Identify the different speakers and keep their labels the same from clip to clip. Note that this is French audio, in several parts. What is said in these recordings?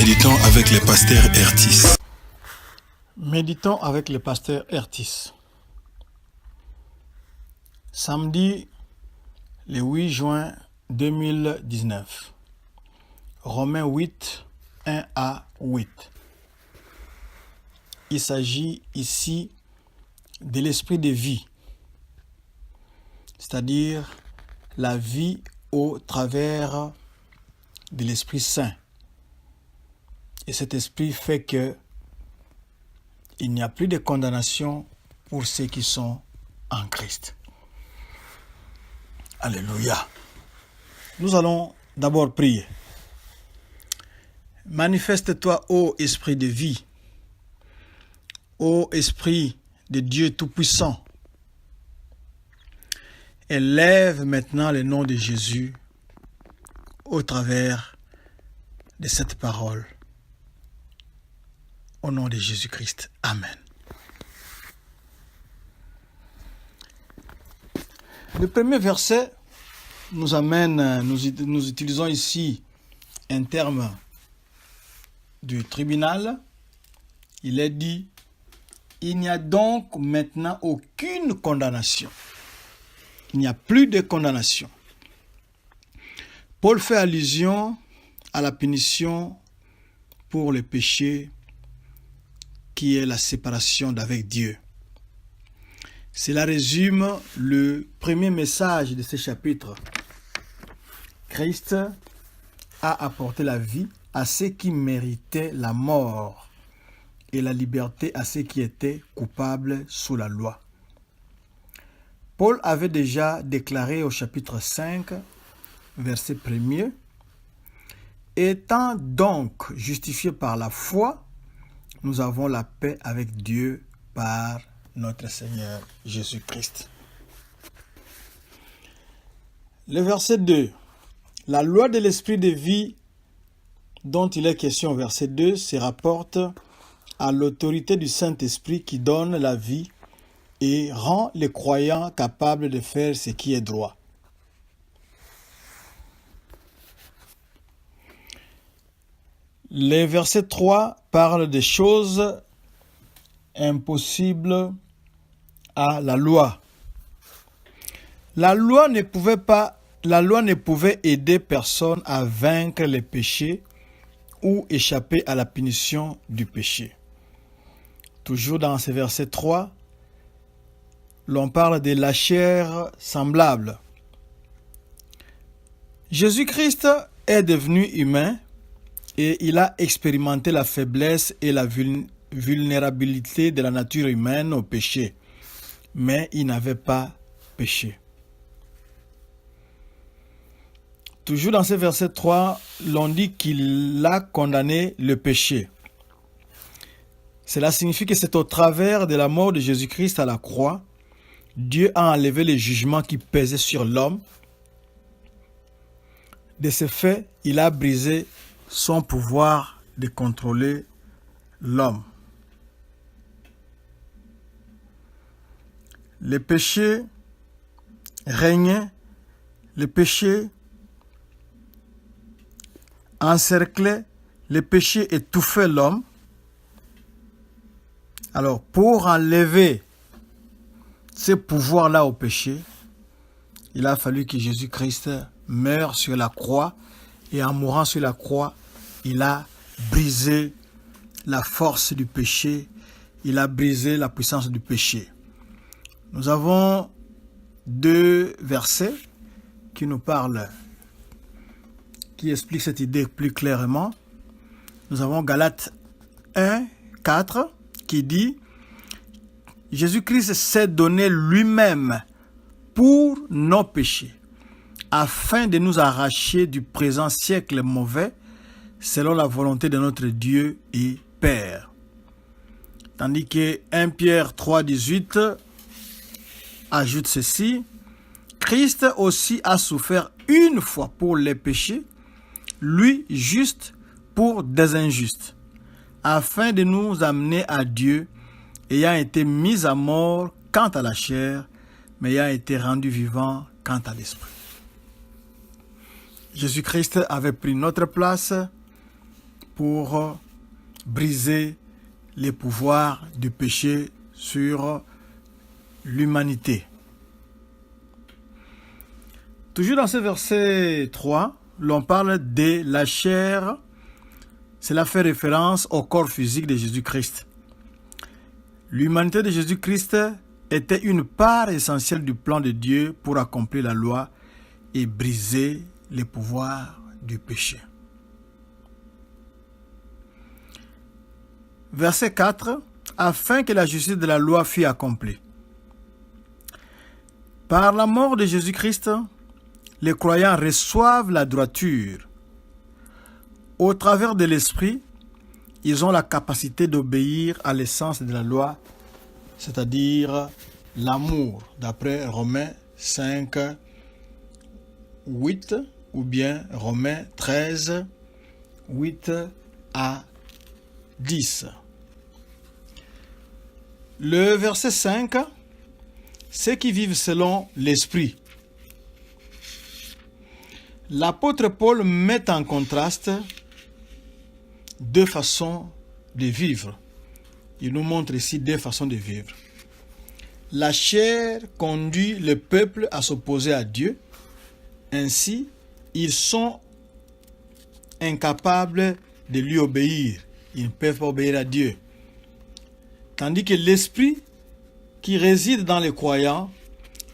Speaker 1: Méditons avec le pasteur Ertis.
Speaker 2: Méditons avec le pasteur Ertis. Samedi, le 8 juin 2019. Romains 8, 1 à 8. Il s'agit ici de l'esprit de vie, c'est-à-dire la vie au travers de l'Esprit Saint. Et cet esprit fait que il n'y a plus de condamnation pour ceux qui sont en Christ. Alléluia. Nous allons d'abord prier. Manifeste-toi, ô esprit de vie, ô esprit de Dieu Tout-Puissant. Élève maintenant le nom de Jésus au travers de cette parole. Au nom de Jésus-Christ. Amen. Le premier verset nous amène, nous utilisons ici un terme du tribunal. Il est dit, il n'y a donc maintenant aucune condamnation. Il n'y a plus de condamnation. Paul fait allusion à la punition pour le péché qui est la séparation d'avec Dieu. Cela résume le premier message de ce chapitre. Christ a apporté la vie à ceux qui méritaient la mort et la liberté à ceux qui étaient coupables sous la loi. Paul avait déjà déclaré au chapitre 5, verset 1er, « Étant donc justifiés par la foi, nous avons la paix avec Dieu par notre Seigneur Jésus-Christ. » Le verset 2. La loi de l'esprit de vie dont il est question au verset 2 se rapporte à l'autorité du Saint-Esprit qui donne la vie et rend les croyants capables de faire ce qui est droit. Le verset 3 parle des choses impossibles à la loi. La loi ne pouvait aider personne à vaincre les péchés ou échapper à la punition du péché. Toujours dans ce verset 3, l'on parle de la chair semblable. Jésus-Christ est devenu humain et il a expérimenté la faiblesse et la vulnérabilité de la nature humaine au péché. Mais il n'avait pas péché. Toujours dans ce verset 3, l'on dit qu'il a condamné le péché. Cela signifie que c'est au travers de la mort de Jésus-Christ à la croix, Dieu a enlevé le jugement qui pesait sur l'homme. De ce fait, il a brisé son pouvoir de contrôler l'homme. Le péché régnait, le péché encerclait, le péché étouffait l'homme. Alors, pour enlever ce pouvoir-là au péché, il a fallu que Jésus-Christ meure sur la croix. Et en mourant sur la croix, il a brisé la force du péché. Il a brisé la puissance du péché. Nous avons deux versets qui nous parlent, qui expliquent cette idée plus clairement. Nous avons Galates 1, 4, qui dit « Jésus-Christ s'est donné lui-même pour nos péchés, afin de nous arracher du présent siècle mauvais, selon la volonté de notre Dieu et Père. » Tandis que 1 Pierre 3, 18 ajoute ceci, « Christ aussi a souffert une fois pour les péchés, lui juste pour des injustes, afin de nous amener à Dieu, ayant été mis à mort quant à la chair, mais ayant été rendu vivant quant à l'esprit. » Jésus-Christ avait pris notre place pour briser les pouvoirs du péché sur l'humanité. Toujours dans ce verset 3, l'on parle de la chair. Cela fait référence au corps physique de Jésus-Christ. L'humanité de Jésus-Christ était une part essentielle du plan de Dieu pour accomplir la loi et briser les pouvoirs du péché. Verset 4, afin que la justice de la loi fût accomplie. Par la mort de Jésus-Christ, les croyants reçoivent la droiture. Au travers de l'Esprit, ils ont la capacité d'obéir à l'essence de la loi, c'est-à-dire l'amour, d'après Romains 5, 8, ou bien Romains 13, 8 à 10. Le verset 5, ceux qui vivent selon l'Esprit. L'apôtre Paul met en contraste deux façons de vivre. Il nous montre ici deux façons de vivre. La chair conduit le peuple à s'opposer à Dieu. Ainsi, ils sont incapables de lui obéir. Ils ne peuvent pas obéir à Dieu. Tandis que l'Esprit qui réside dans les croyants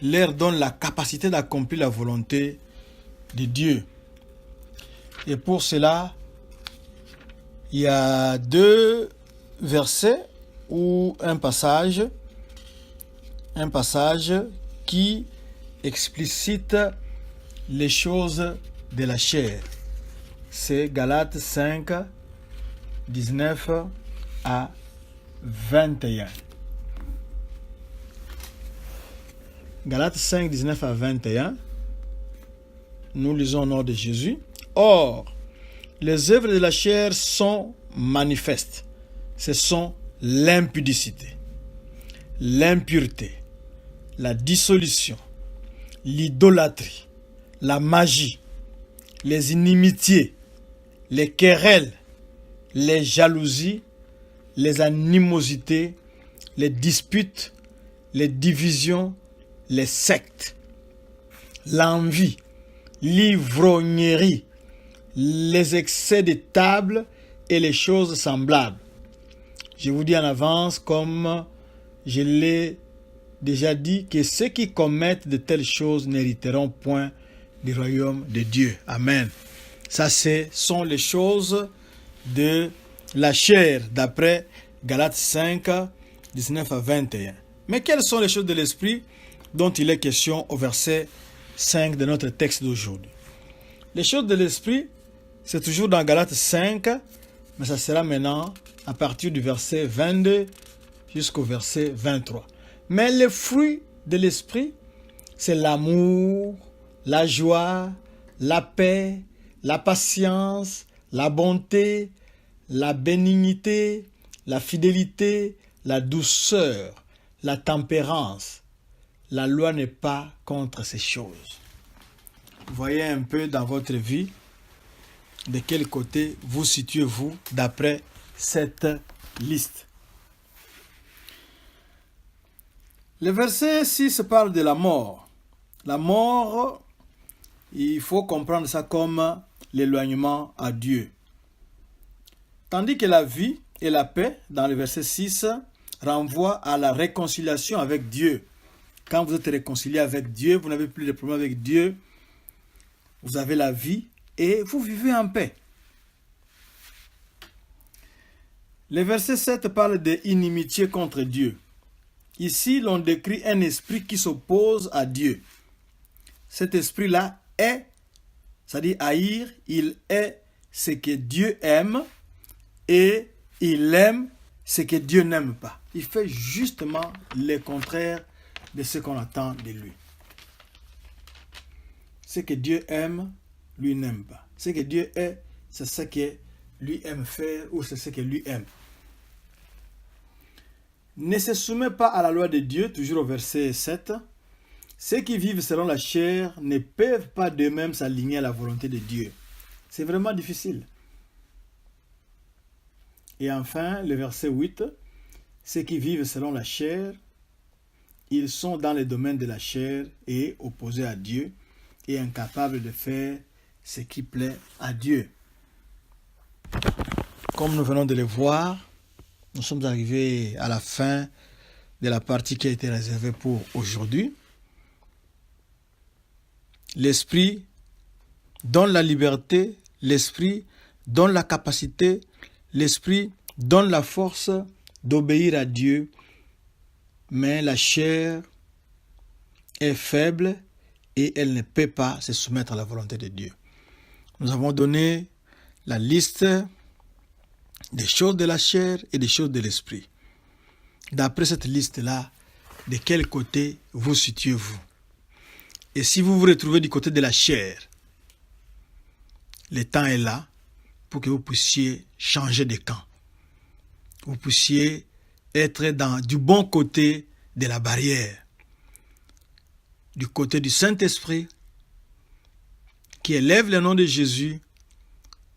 Speaker 2: leur donne la capacité d'accomplir la volonté de Dieu. Et pour cela, il y a deux versets ou un passage qui explicite les choses de la chair. C'est Galates 5, 19 à 21. Galates 5, 19 à 21. Nous lisons au nom de Jésus. Or, les œuvres de la chair sont manifestes. Ce sont l'impudicité, l'impureté, la dissolution, l'idolâtrie, la magie, les inimitiés, les querelles, les jalousies, les animosités, les disputes, les divisions, les sectes, l'envie, l'ivrognerie, les excès de table et les choses semblables. Je vous dis en avance, comme je l'ai déjà dit, que ceux qui commettent de telles choses n'hériteront point du royaume de Dieu. Amen. Ça, ce sont les choses de la chair, d'après Galates 5, 19 à 21. Mais quelles sont les choses de l'esprit dont il est question au verset 5 de notre texte d'aujourd'hui? Les choses de l'esprit, c'est toujours dans Galates 5, mais ça sera maintenant à partir du verset 22 jusqu'au verset 23. Mais les fruits de l'esprit, c'est l'amour, la joie, la paix, la patience, la bonté, la bénignité, la fidélité, la douceur, la tempérance. La loi n'est pas contre ces choses. Voyez un peu dans votre vie de quel côté vous situez-vous d'après cette liste. Le verset 6 parle de la mort. La mort, il faut comprendre ça comme l'éloignement à Dieu. Tandis que la vie et la paix, dans le verset 6, renvoient à la réconciliation avec Dieu. Quand vous êtes réconcilié avec Dieu, vous n'avez plus de problème avec Dieu, vous avez la vie et vous vivez en paix. Le verset 7 parle d'inimitié contre Dieu. Ici, l'on décrit un esprit qui s'oppose à Dieu. Cet esprit-là est, c'est-à-dire haïr, il est ce que Dieu aime et il aime ce que Dieu n'aime pas. Il fait justement le contraire de ce qu'on attend de lui. Ce que Dieu aime, lui n'aime pas. Ce que Dieu est, c'est ce que lui aime faire ou c'est ce que lui aime. Ne se soumet pas à la loi de Dieu, toujours au verset 7. Ceux qui vivent selon la chair ne peuvent pas d'eux-mêmes s'aligner à la volonté de Dieu. C'est vraiment difficile. Et enfin, le verset 8, ceux qui vivent selon la chair, ils sont dans les domaines de la chair et opposés à Dieu et incapables de faire ce qui plaît à Dieu. Comme nous venons de le voir, nous sommes arrivés à la fin de la partie qui a été réservée pour aujourd'hui. L'Esprit donne la liberté, l'Esprit donne la capacité, l'Esprit donne la force d'obéir à Dieu, mais la chair est faible et elle ne peut pas se soumettre à la volonté de Dieu. Nous avons donné la liste des choses de la chair et des choses de l'esprit. D'après cette liste-là, de quel côté vous situez-vous? Et si vous vous retrouvez du côté de la chair, le temps est là pour que vous puissiez changer de camp. Vous puissiez être du bon côté de la barrière, du côté du Saint-Esprit, qui élève le nom de Jésus,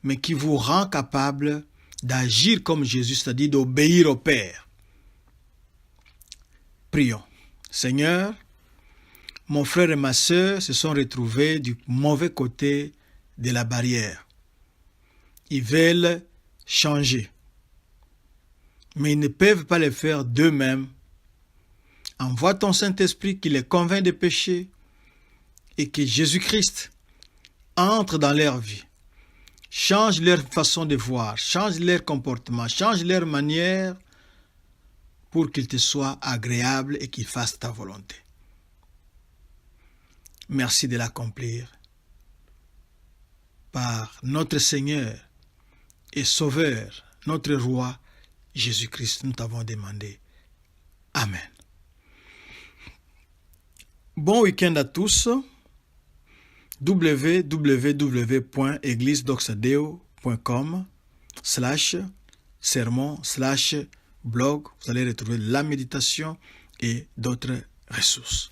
Speaker 2: mais qui vous rend capable d'agir comme Jésus, c'est-à-dire d'obéir au Père. Prions. Seigneur, mon frère et ma sœur se sont retrouvés du mauvais côté de la barrière. Ils veulent changer, mais ils ne peuvent pas le faire d'eux-mêmes. Envoie ton Saint-Esprit qui les convainc de péché et que Jésus-Christ entre dans leur vie. Change leur façon de voir, change leur comportement, change leur manière pour qu'ils te soient agréables et qu'ils fassent ta volonté. Merci de l'accomplir par notre Seigneur et Sauveur, notre Roi, Jésus-Christ, nous t'avons demandé. Amen. Bon week-end à tous. www.eglisedoxadeo.com/sermon/blog. Vous allez retrouver la méditation et d'autres ressources.